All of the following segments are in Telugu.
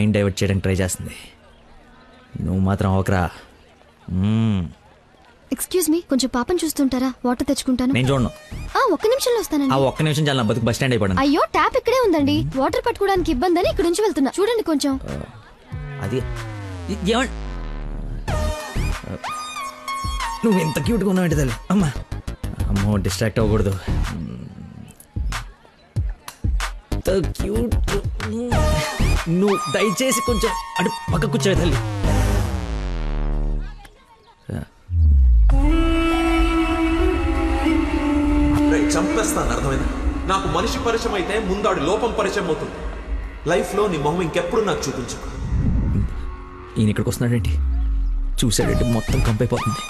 మైండ్ డైవర్ట్ చేయడానికి ట్రై చేస్తుంది. నువ్వు మాత్రం ఒకరా. ఎక్స్క్యూజ్ మీ, కొంచెం పాపం చూస్తుంటారా? వాటర్ తెచ్చుకుంటాను. నేను చూడను. ఒక్క నిమిషంలో వస్తానండి. ఒక్క నిమిషం చాలా బతుకు బస్ స్టాండ్ అయిపోయాను. అయ్యో, ట్యాప్ ఇక్కడే ఉందండి. వాటర్ పట్టుకోవడానికి ఇబ్బంది అని ఇక్కడ నుంచి వెళ్తున్నా. చూడండి కొంచెం. అది నువ్వు ఎంత క్యూట్గా ఉన్నావు ఏంటి తల్లి. అమ్మో డిస్ట్రాక్ట్ అవ్వకూడదు. క్యూట్. నువ్వు దయచేసి కొంచెం అటు పక్క కూర్చోవే తల్లి. చంపేస్తాను, అర్థమైంది? నాకు మనిషి పరిచయం అయితే ముందాడు లోపం పరిచయం అవుతుంది. లైఫ్లో నీ మొహం ఇంకెప్పుడు నాకు చూపించు. ఈయన ఇక్కడికి వస్తున్నాడేంటి? చూసాడంటే మొత్తం కంపైపోతుంది.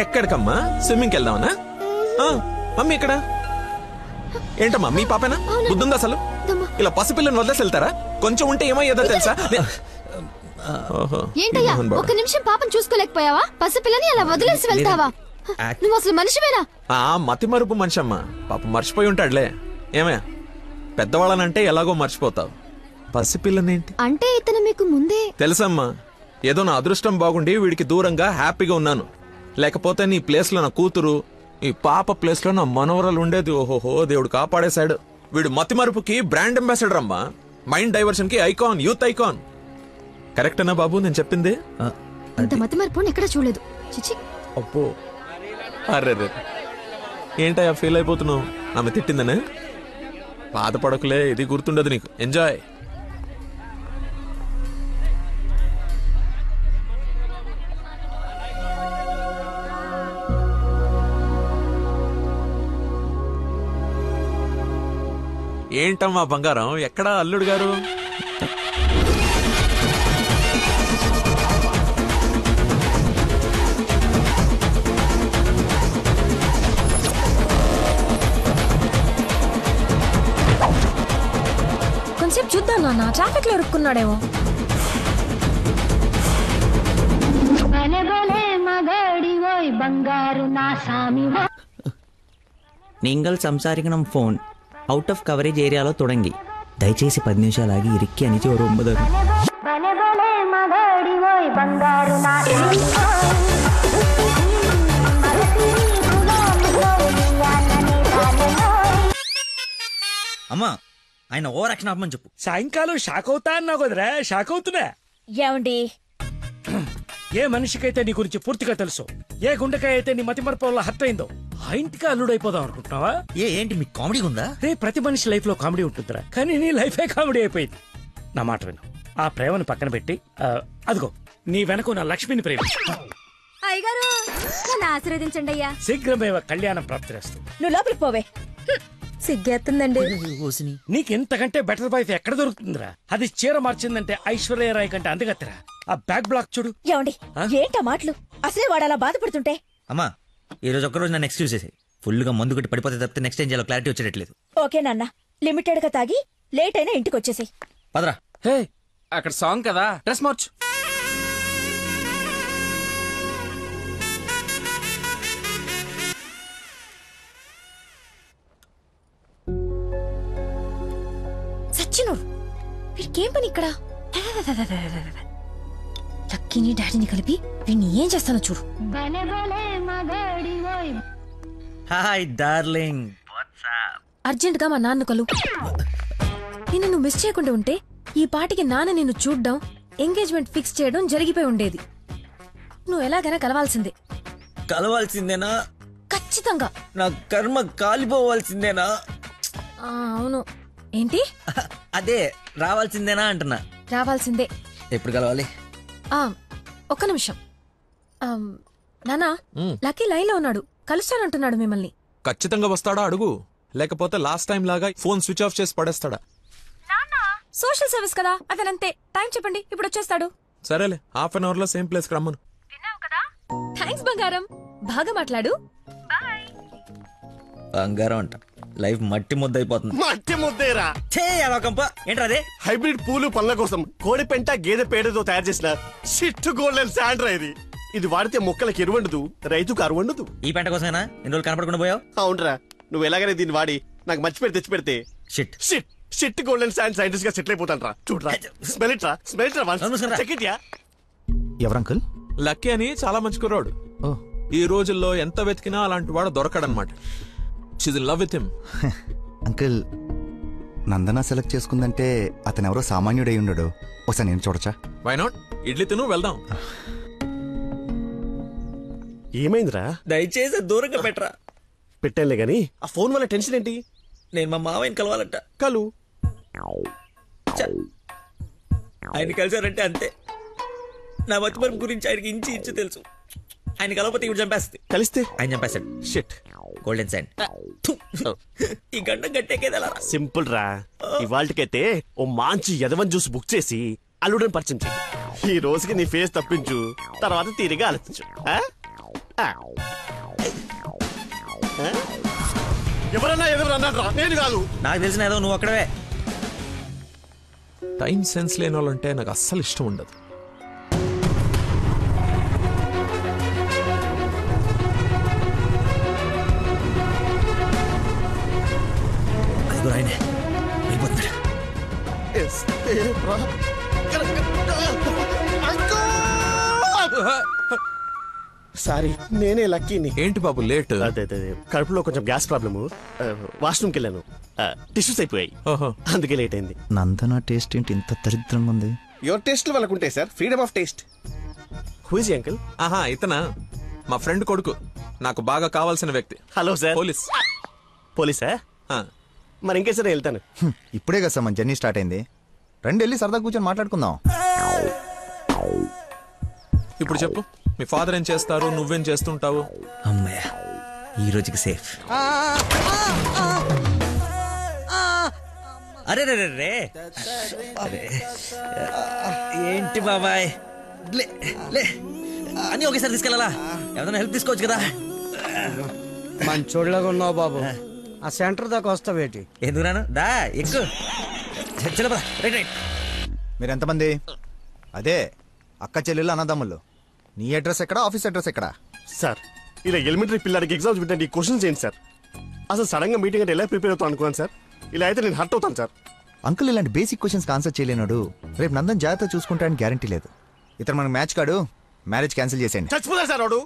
ఎక్కడికమ్మా? స్విమ్మింగ్కి వెళ్దామనా? మమ్మీ ఇక్కడ ఏంటమ్మా? మీ పాపేనా? బుద్ధుందా అసలు? ఇలా పసిపిల్లని వదిలేసి వెళ్తారా? కొంచెం ఉంటే ఏమయ్యేదో తెలుసా? ఏంటయ్యా, ఒక నిమిషం పాపం చూసుకోలేకపోయావా? పసిపిల్లని అలా వదిలేసి వెళ్తావా? నువ్వు అసలు మనిషివేనా? మతి మరుపు మనిషి అమ్మా. పాప మర్చిపోయి ఉంటాడులే. ఏమయ్యా, పెద్దవాళ్ళనంటే ఎలాగో మర్చిపోతావు. పసిపిల్లనేంటి అంటే ఇతను మీకు ముందే తెలుసమ్మా. ఏదో నా అదృష్టం బాగుండి వీడికి దూరంగా హ్యాపీగా ఉన్నాను. లేకపోతే నీ ప్లేస్ లో నా కూతురు, ఈ పాప ప్లేస్ లో నా మనవరాలు ఉండేది. ఓహోహో, దేవుడు కాపాడేశాడు. వీడు మతి మరుపుకి బ్రాండ్ అంబాసిడర్ అమ్మా. మైండ్ డైవర్షన్ కి ఐకాన్, యూత్ ఐకాన్. కరెక్టేనా బాబు నేను చెప్పింది? అంత మతి మరుపు ఎక్కడ చూడలేదు. చిచి. అబ్బో, అర్రే ఏంటయ్యా ఫీల్ అయిపోతున్నావు? ఆమె తిట్టిందనే? బాధపడకులే, ఇది గుర్తుండదు నీకు. ఎంజాయ్. ఏంటమ్మా బంగారం, ఎక్కడా అల్లుడు గారు? కొంచెం చూద్దాం నాన్న, ట్రాఫిక్ లో ఇరుక్కున్నాడేమో. நீங்கள் സംസാരിക്കണം ഫോൺ ഔട്ട് ഓഫ് കവറേജ് ഏരിയలో തുടങ്ങി. దయచేసి 10 నిమిషాలు ఆగి ఇరిక్కి అనిచి ఓ 9. అమ్మా, ఆయన ఓవర్ యాక్షన్ ఆపమని చెప్పు. సాయంకాలం షాక్ అవుతా అన్నావు కదరా, షాక్ అవుతున్నా. ఏమండి, ఏ మనిషికైతే నీ గురించి పూర్తిగా తెలుసు, ఏ గుండెకాయ అయితే నీ మతి మరపు వల్ల హర్ట్ అయిందో, ఆ ఇంటికి అల్లుడైపోదాం అనుకుంటున్నావా? ఏంటి మీకు కామెడీ ఉందా? రే, ప్రతి మనిషి లైఫ్ లో కామెడీ ఉంటుందిరా, కానీ నీ లైఫే కామెడీ అయిపోయింది. నా మాట విను, ఆ ప్రేమను పక్కన పెట్టి అదిగో నీ వెనక నా లక్ష్మిని ప్రేమించు. అయ్యగారు నన్ను ఆశీర్వదించండి అయ్యా. శీఘ్రమేవ కళ్యాణం ప్రాప్తిరేస్తూ. నువ్వు లోపలికి పోవే. సిగ్గేస్తుందండి. నీకెంతకంటే బెటర్ వైఫ్ ఎక్కడ దొరుకుతుందిరా? అది చీర మార్చిందంటే ఐశ్వర్యరాయ్ కంటే అందుగత్తరా. ఆ బ్యాక్ బ్లాక్ చూడు. ఏమండి, ఏంటా మాటలు? అసలే వాడు అలా బాధపడుతుంటే. అమ్మా, ఈ రోజు ఒక్కరోజు నన్ను ఎక్స్క్యూజ్ చేసేయి. ఫుల్ గా మందు కొట్టి పడిపోతే తప్పితే నెక్స్ట్ ఏం చేయాలో క్లారిటీ వచ్చేటట్లేదు. ఓకే నాన్న, లిమిటెడ్ గా తాగి లేట్ అయినా ఇంటికి వచ్చేసాయి. పదరా. హే, అక్కడ సాంగ్ కదా, డ్రెస్ మార్చు. సచ్చినోడు, వీడికేం పని ఇక్కడ? లక్కీని డాడీని కలిపి వీడిని ఏం చేస్తానో చూడు. Hi darling. అర్జెంట్ గా మా నాన్న కలు. నిన్ను నువ్వు మిస్ చేయకుండా ఉంటే ఈ పాటికి నాన్న నిన్ను చూడ్డం, ఎంగేజ్మెంట్ ఫిక్స్ చేయడం జరిగిపోయి ఉండేది. నువ్వు ఎలాగైనా కలవాల్సిందే. కలవాల్సిందేనా? ఖచ్చితంగా. నా కర్మ కాలిపోవాల్సిందేనా? అవును. ఏంటి? అదే రావాల్సిందేనా అంటున్నా. రావాల్సిందే. ఎప్పుడు కలవాలి? ఒక్క నిమిషం. నానా లక్కీ లైన్ లో ఉన్నాడు, కలుస్తానంటున్నాడు మిమ్మల్ని. ఖచ్చితంగా వస్తాడా అడుగు, లేకపోతే లాస్ట్ టైం లాగా ఫోన్ స్విచ్ ఆఫ్ చేసి పడేస్తాడా? సోషల్ సర్వీస్ కదా, అతనంతే. టైం చెప్పండి, ఇప్పుడు వచ్చేస్తాడు. సరేలే, హాఫ్ అన్ అవర్ లో సేమ్ ప్లేస్ కి రమ్మను. థ్యాంక్స్ బంగారం, బాగా మాట్లాడు. బంగారం అంట, లైఫ్ మట్టి ముద్ద అయిపోతుంది. మట్టి ముద్దేరా ఏంట్రా అదే? హైబ్రిడ్ పూలు పళ్ళ కోసం కోడి పెంట గేదె పేడతో తయారు చేసిన షిట్ గోల్డెన్ శాండ్రా ఇది వాడితే మొక్కలకి ఎరువండదు, రైతుకు అరువండదు. ఈ పెంట కోసమేనా ఇన్ని రోజులు కనపడకుండా పోయావు? అవునరా, నువ్వు ఎలాగైనా దీన్ని వాడి నాకు మంచి పేరు తెచ్చి పెడితే shit shit shit golden sand scientist గా సెటిల్ అయిపోతాను రా. చూడరా, స్మెల్ ఇట్ రా, స్మెల్ ఇట్ రా, చెక్ ఇట్ యా. ఎవరంకుల్? లక్కీ అని చాలా మంచి కుర్రాడు. ఈ రోజుల్లో ఎంత వెతికినా అలాంటి వాడు దొరకడనమాట. She's in love with him. Uncle, Nandana select చేసుకుందంటే అతను ఎవరో సామాన్యుడై ఉండడు. ఒకసారి నేను చూడచ్చా? Why not? ఇడ్లీ తిను, వెళ్దాం. ఏమైందిరా? దయచేసి దూరంగా పెట్టరా. పెట్టానులే గాని ఆ ఫోన్ వల్ల టెన్షన్ ఏంటి? నేను మా మావయ్యని కలవాలంట. కలు ఆయన కలిసారంటే అంతే. నా మతిమరుపు గురించి ఆయనకి ఇంచి ఇంచు తెలుసు. ఆయన కలవకపోతే ఇవి చంపేస్తుంది. కలిస్తే ఆయన చంపేస్తాడు. Shit golden sand. ఈ గంట గట్టేకేదలా? సింపుల్ రా. ఇవాళకైతే ఓ మంచి యదవన్ జ్యూస్ బుక్ చేసి అల్లుడని పరిచయం చెయ్యి. ఈ రోజుకి నీ ఫేస్ తప్పించు, తర్వాత తీరిగా ఆలోచించు. ఎవరన్నా ఎదురన్నారా? నేను కాదు. నాకు తెలిసిన ఏదో నువ్వు అక్కడవే. టైం సెన్స్ లేని వాళ్ళంటే నాకు అస్సలు ఇష్టం ఉండదు. ఆయనే అయిపోతున్నాడు. సారీ, నేనే లక్కీని. ఏంటి బాబు లేట్? అదే కడుపులో కొంచెం గ్యాస్ ప్రాబ్లము, వాష్రూమ్కి వెళ్ళాను, టిష్యూస్ అయిపోయాయి, అందుకే లేట్ అయింది. నందన టేస్ట్ ఏంటి ఇంత దరిద్రంగా ఉంది? యువర్ టేస్ట్ వాళ్ళకు ఉంటాయి sir, freedom of taste. Who is uncle? ఆహా, ఇతనా మా ఫ్రెండ్ కొడుకు, నాకు బాగా కావాల్సిన వ్యక్తి. Hello sir. పోలీస్. పోలీసా? మరి ఇంకే సరే వెళ్తాను. ఇప్పుడే కదా సార్ మన జర్నీ స్టార్ట్ అయింది. రండి వెళ్ళి సరదా కూర్చొని మాట్లాడుకుందాం. ఇప్పుడు చెప్పు, మీ ఫాదర్ ఏం చేస్తారు, నువ్వేం చేస్తుంటావు? అమ్మయ్య, ఈ రోజుకి సేఫ్. అరే రే రే రే, ఏంటి బాబాయ్, లే లే అని ఒకేసారి తీసుకెళ్ళాలా? ఏదైనా హెల్ప్ తీసుకోవచ్చు కదా. మంచోళ్ళగా ఉన్నావు బాబు. ఆ సెంటర్ దాకా వస్తావేటి? ఎందుకు రాను, దా ఎక్కు. Right right. మీరు ఎంతమంది? అదే అక్క చెల్లెళ్ళు అన్నదమ్ముళ్ళు. నీ అడ్రస్ ఎక్కడ, ఆఫీస్ అడ్రస్ ఎక్కడ? సార్, ఇలా ఎలిమెంటరీ పిల్లలకి ఎగ్జామ్స్ పెట్టండి, క్వశ్చన్స్ ఏంటి సార్? అసలు సడన్ గా మీటింగ్ అంటే ఎలా ప్రిపేర్ అవుతాను అనుకున్నాను సార్. ఇలా అయితే నేను హర్ట్ అవుతాను సార్. అంకుల్, ఇలాంటి బేసిక్ క్వశ్చన్స్ ఆన్సర్ చేయలేనాడు. రేపు నందన్ జాగ్రత్త చూసుకుంటానికి గ్యారంటీ లేదు. ఇతను మనకు మ్యాచ్ కాడు, మ్యారేజ్ క్యాన్సిల్ చేసేయండి. చచ్చిపోతాడు సార్ వాడు.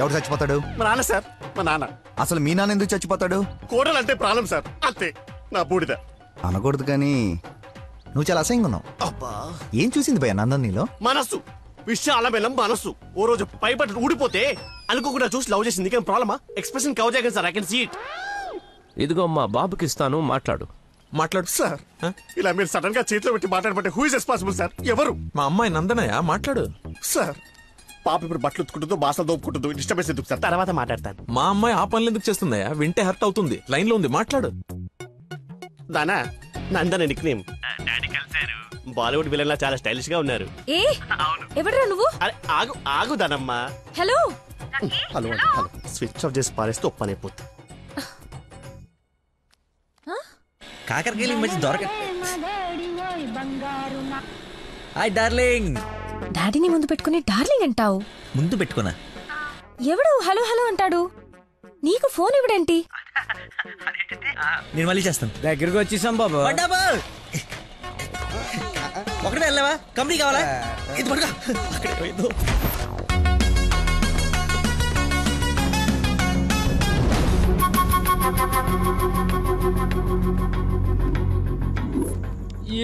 ఎవడు చచ్చిపోతాడు? మా నాన్న సార్, మా నాన్న. అసలు మీ నాన్న ఎందుకు చచ్చిపోతాడు? కోడలు అంటే ప్రాణం సార్, అంతే. నా బూడిద అనకూడదు కానీ నువ్వు చాలా అసహ్యంగా ఉన్నావు. అబ్బా, ఏం చూసింది భయ్య నందన్ నీలో? మనస్సు, విషయాల బెల్లం మనస్సు. ఓ రోజు పై బట్టలు ఊడిపోతే అనుకోకుండా చూసి లవ్ చేసింది. కానీ ప్రాబ్లమా? ఎక్స్ప్రెషన్ కవర్ చేయగలను sir, I can see it. ఇదిగో మా బాబుకి ఇస్తాను, మాట్లాడు. మాట్లాడు సార్. ఇలా మీరు సడన్ గా చేతిలో పెట్టి మాట్లాడబట్టే హూ ఇస్ రెస్పాన్సిబుల్ సార్? ఎవరు? మా అమ్మాయి నందనయ్య, మాట్లాడు. సార్, పాప ఇప్పుడు బట్టలు ఉత్తుకుంటుందో, బాసలు దోపుకుంటుందో, డిస్టర్బెన్స్ ఎందుకు సార్? తర్వాత మాట్లాడతాను. మా అమ్మాయి ఆ పనులు ఎందుకు చేస్తుందయ్యా? వింటే హర్ట్ అవుతుంది. లైన్ లో ఉంది, మాట్లాడు. దానా నందన నిక్ నేమ్. బాలీవుడ్ విలన్ లా చాలా స్టైలిష్ గా ఉన్నారు. ఏ ఎవడరా నువ్వు? అరే ఆగు ఆగు దానమ్మా. Hello hello hello. Switch off చేసి పారేస్తే ఒప్పనైపోతుంది. కాకరకాయలు మంచి దొరక. Hi darling. డాడీని ముందు పెట్టుకుని డార్లింగ్ అంటావు? ముందు పెట్టుకున్నా. ఎవడు హలో హలో అంటాడు? నీకు ఫోన్ ఇవ్వడేంటి? నేను మళ్ళీ చేస్తాను. దగ్గరికి వచ్చేసాం బాబు. ఒకటే వెళ్ళావా? కంపెనీ కావాలా? ఇది పడుకో. అక్కడే పోయిందో.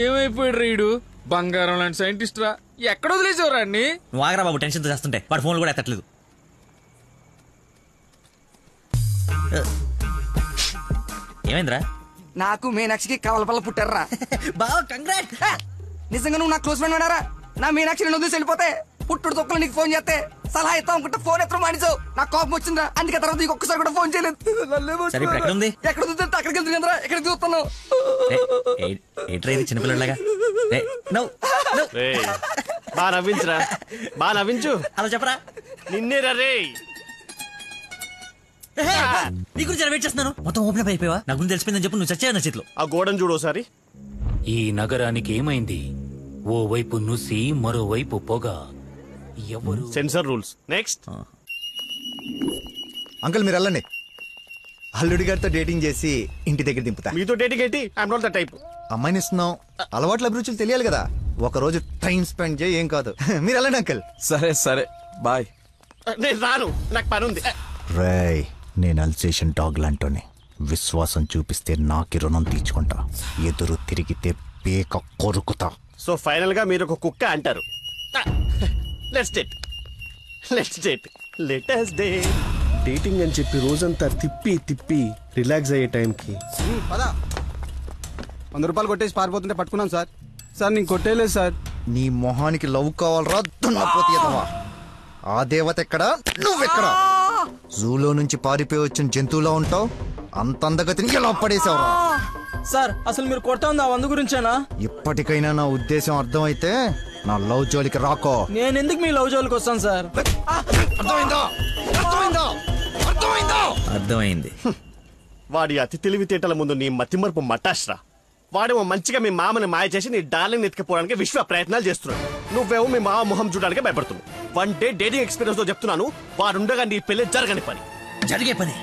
ఏమైపోయాడు రీడు? బంగారం లాంటి సైంటిస్ట్ రా. ఎక్కడ వదిలేసేవరా అన్ని? నువ్వు ఆగరా బాబు, టెన్షన్తో చేస్తుంటే. వాడు ఫోన్లు కూడా ఎత్తట్లేదు. ఏమైందిరా? నాకు మీనాక్షికి కవలపల్ల పుట్టారా బావ కంగ్రాట్. నిజంగా నువ్వు నా క్లోజ్ ఫ్రెండ్ ఉన్నారా? నా మీనాక్షి నేను వదిలేసి వెళ్ళిపోతే పుట్టుడు తొక్కలు నీకు ఫోన్ చేస్తే సలహా ఇస్తా అనుకుంటే ఫోన్ ఎత్తడం మానేసావు. నాకు కోపం వచ్చిందా, అందుకే తర్వాత నీకు ఒక్కసారి కూడా ఫోన్ చేయలేదు. సరే ఇప్పుడు ఎక్కడ ఉంది? ఎక్కడ చూస్తే అక్కడికి వెళ్తుందిరా, ఎక్కడ చూస్తున్నావు? ఏంట్రా ఇది చిన్నపిల్లలాగా? బాగా నవ్వించురా, బాగా నవ్వించు. అలా చెప్పరా. నిన్నే రే. నీ గురించి వెయిట్ చేస్తున్నాను. మొత్తం ఓపెన్ అప్ అయిపోయావా? నా గురించి తెలిసిపోయిందని చెప్పు. నువ్వు చచ్చావు నా చేతిలో. ఆ గోడను చూడు ఒకసారి. ఈ నగరానికి ఏమైంది? ఓ వైపు నుసి, మరోవైపు పొగ. ఎవరు? Sensor rules. నెక్స్ట్. అంకుల్ మీరు వెళ్ళండి. అల్లుడి గారితో డేటింగ్ చేసి ఇంటి దగ్గర దింపుతా. మీతో డేటింగ్ ఏంటి? I'm not the type. అమ్మాయిని ఇస్తున్నాం, అలవాట్ల అభిరుచులు తెలియాలి కదా. ఒక రోజు టైం స్పెండ్ చేయి, ఏం కాదు. మీరు వెళ్ళండి అంకుల్. సరే సరే బాయ్. నేను రాను, నాకు పని ఉంది. రేయ్, నేను అల్సేషన్ డాగ్ లాంటోని. విశ్వాసం చూపిస్తే నాకి రుణం తీర్చుకుంటా, ఎదురు తిరిగితే పేక కొరుకుతా. సో ఫైనల్ గా మీరు ఒక కుక్క అంటారు. Let's date, let's date, let us date. Dating అని చెప్పి రోజంతా తిప్పి తిప్పి రిలాక్స్ అయ్యే టైంకి 100 రూపాయలు కొట్టేసి పారిపోతుంటే పట్టుకున్నాం సార్. సార్ నేను కొట్టేయలేదు సార్. నీ మొహానికి లవ్ కావాలరా దున్నపోతీయతవా? ఆ దేవత ఎక్కడా, నువ్వెక్కడా? జూలో నుంచి పారిపోయి వచ్చిన జంతువులా ఉంటావు. అంత అందగతిని ఎలా పడేసావురా? సార్ అసలు మీరు కొడతా ఉంది ఆ 100 గురించేనా? ఇప్పటికైనా నా ఉద్దేశం అర్థమైతే నా లవ్ జోలికి రాకో. నేను ఎందుకు మీ లవ్ జోలికి వస్తాను సార్? అర్థమైందా? అర్థమైందా? అర్థమైందా? అర్థమైంది. వాడి అతి తెలివితేటల ముందు నీ మతిమరుపు మటాష్రా. వాడేమో మంచిగా మీ మామని మాయ చేసి నీ డార్లింగ్ ఎత్తుకుపోవడానికి విశ్వ ప్రయత్నాలు చేస్తున్నాడు. నువ్వేమో మీ మామ మొహం చూడడానికి భయపడుతున్నావు. 1 డే డేటింగ్ ఎక్స్పీరియన్స్ తో చెప్తున్నాను, వాడుండగా నీ పెళ్లి జరగని పని. జరిగే పని.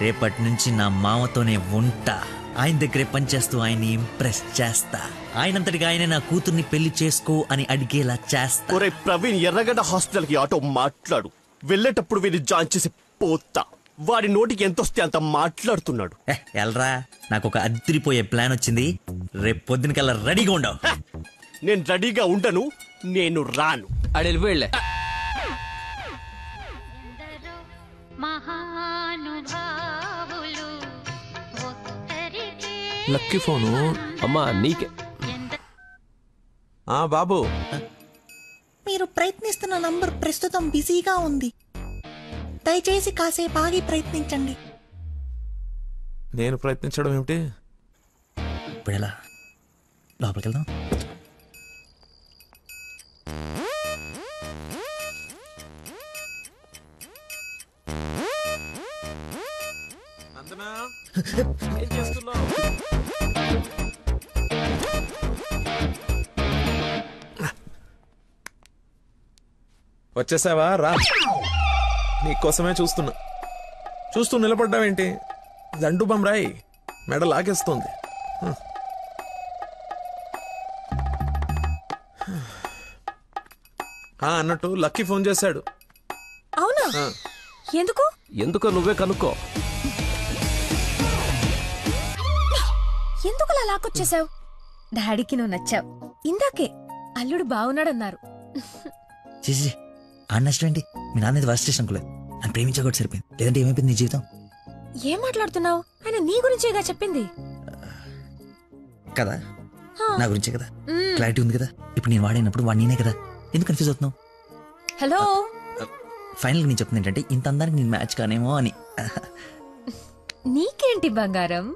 రేపటి నుంచి నా మామతోనే ఉంటా. ఆయన దగ్గరే పనిచేస్తూ ఆయన్ని ఇంప్రెస్ చేస్తా. ఆయనంతటిగా ఆయన నా కూతుర్ని పెళ్లి చేసుకో అని అడిగేలా చేస్తా. ఒరే ప్రవీణ్, ఎర్రగడ్డ హాస్పిటల్ కి ఆటో మాట్లాడు. వెళ్ళేటప్పుడు వీడిని జాయిన్ చేసి పోతా. వాడి నోటికి ఎంత వస్తే అంత మాట్లాడుతున్నాడు. ఎల్రా, నాకు ఒక అదిరిపోయే ప్లాన్ వచ్చింది. రేపు పొద్దునకల్లా రెడీగా ఉండవు. నేను రెడీగా ఉండను, నేను రాను. ఆడు వెళ్ళిపోయాడులే. Lucky phone. అమ్మా నీకే. బాబు, మీరు ప్రయత్నిస్తున్న నంబర్ ప్రస్తుతం బిజీగా ఉంది, దయచేసి కాసేపు ఆగి ప్రయత్నించండి. నేను ప్రయత్నించడం ఏమిటి? ఇప్పుడు ఎలా? లోపలికి వెళ్దాం. ఏం చేస్తున్నావు? వచ్చేసావా? రా, నీకోసమే చూస్తున్నా. చూస్తూ నిలబడ్డావేంటి? దండు బమ్రాయి మెడ లాగేస్తుంది. అన్నట్టు లక్కీ ఫోన్ చేశాడు. అవునా? ఎందుకు? ఎందుకో నువ్వే కనుక్కో. ఎందుకు అలా లాక్కొచ్చేసావు? డాడీకి నువ్వు నచ్చావు. ఇందాకే అల్లుడు బాగున్నాడన్నారు. చేసి ఆ నష్టం ఏంటి? మీ నాన్న వర్స్ట్ స్టేషన్ అనుకోలేదు. నన్ను ప్రేమించకూడదు సరిపోయింది. లేదంటే ఏమైపోయింది నీ జీవితం? ఏం మాట్లాడుతున్నావు? ఆయన నీ గురించేగా చెప్పింది కదా. నా గురించే కదా. క్లారిటీ ఉంది కదా. ఇప్పుడు నేను వాడినప్పుడు వాడు నేనే కదా. ఎందుకు కన్ఫ్యూజ్ అవుతున్నావు? హలో, ఫైనల్ నేను చెప్తుంది ఏంటంటే, ఇంత అందానికి నేను మ్యాచ్ కానేమో అని. నీకేంటి బంగారం?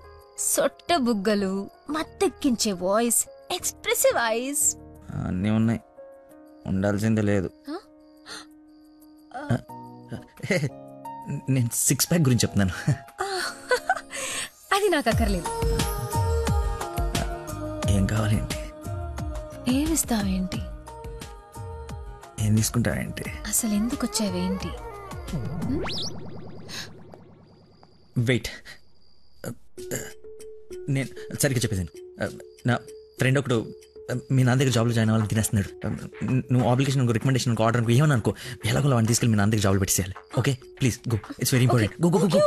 సొట్ట బుగ్గలు, మత్తెక్కించే వాయిస్, ఎక్స్ప్రెసివ్ ఐస్ అన్నీ ఉన్నాయి. ఉండాల్సిందే లేదు. నేను 6 ప్యాక్ గురించి చెప్తున్నాను. అది నాకు అక్కర్లేదు. ఏం కావాలేంటి? ఏమిస్తావేంటి? ఏం తీసుకుంటావేంటి? అసలు ఎందుకు వచ్చావేంటి? వెయిట్, నేను సరిగ్గా చెప్పేసాను. నా ఫ్రెండ్ ఒకడు మీ నాన్న దగ్గర జాబ్లో జాయిన్ అవ్వాలని తినేస్తున్నాడు. నువ్వు అప్లికేషన్ రికమెండేషన్ ఆర్డర్ అనుకో, ఏమని అనుకో, ఎలాగో వాడిని తీసుకెళ్ళి మీ నాన్న దగ్గర జాబ్లో పెట్టేసేయాలి. Okay please go, it's very important. Go go go.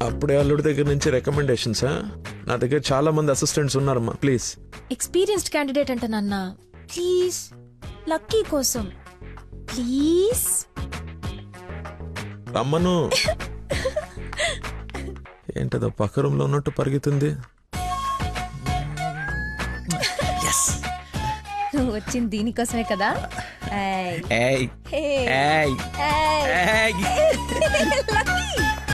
అప్పుడే అల్లుడి దగ్గర నుంచి రికమెండేషన్సా? నా దగ్గర చాలా మంది అసిస్టెంట్స్ ఉన్నారమ్మా, ప్లీజ్. ఎక్స్పీరియన్స్డ్ క్యాండిడేట్ అంట నాన్న. ప్లీజ్, లక్కీ కోసం ప్లీజ్ రమ్మను. ఏంటదో పక్క రూమ్ లో ఉన్నట్టు పరిగెత్తుంది. Yes. నువ్వు వచ్చింది దీనికోసమే కదా. ఏయ్ ఏయ్ ఏయ్